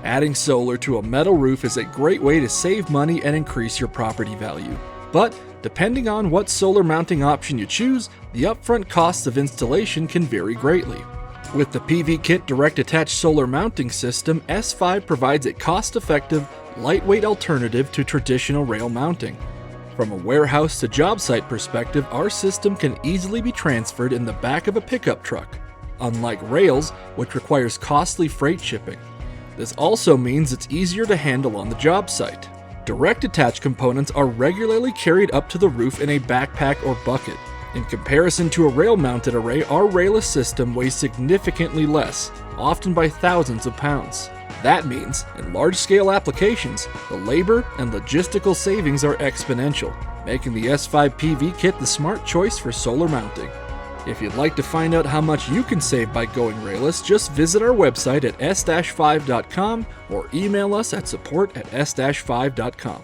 Adding solar to a metal roof is a great way to save money and increase your property value. But depending on what solar mounting option you choose, the upfront costs of installation can vary greatly. With the PV-Kit Direct Attach Solar Mounting System, S5 provides a cost-effective, lightweight alternative to traditional rail mounting. From a warehouse to job site perspective, our system can easily be transferred in the back of a pickup truck, unlike rails, which requires costly freight shipping. This also means it's easier to handle on the job site. Direct attach components are regularly carried up to the roof in a backpack or bucket. In comparison to a rail-mounted array, our railless system weighs significantly less, often by thousands of pounds. That means, in large-scale applications, the labor and logistical savings are exponential, making the S5 PV Kit the smart choice for solar mounting. If you'd like to find out how much you can save by going railless, just visit our website at s-5.com or email us at support@s-5.com.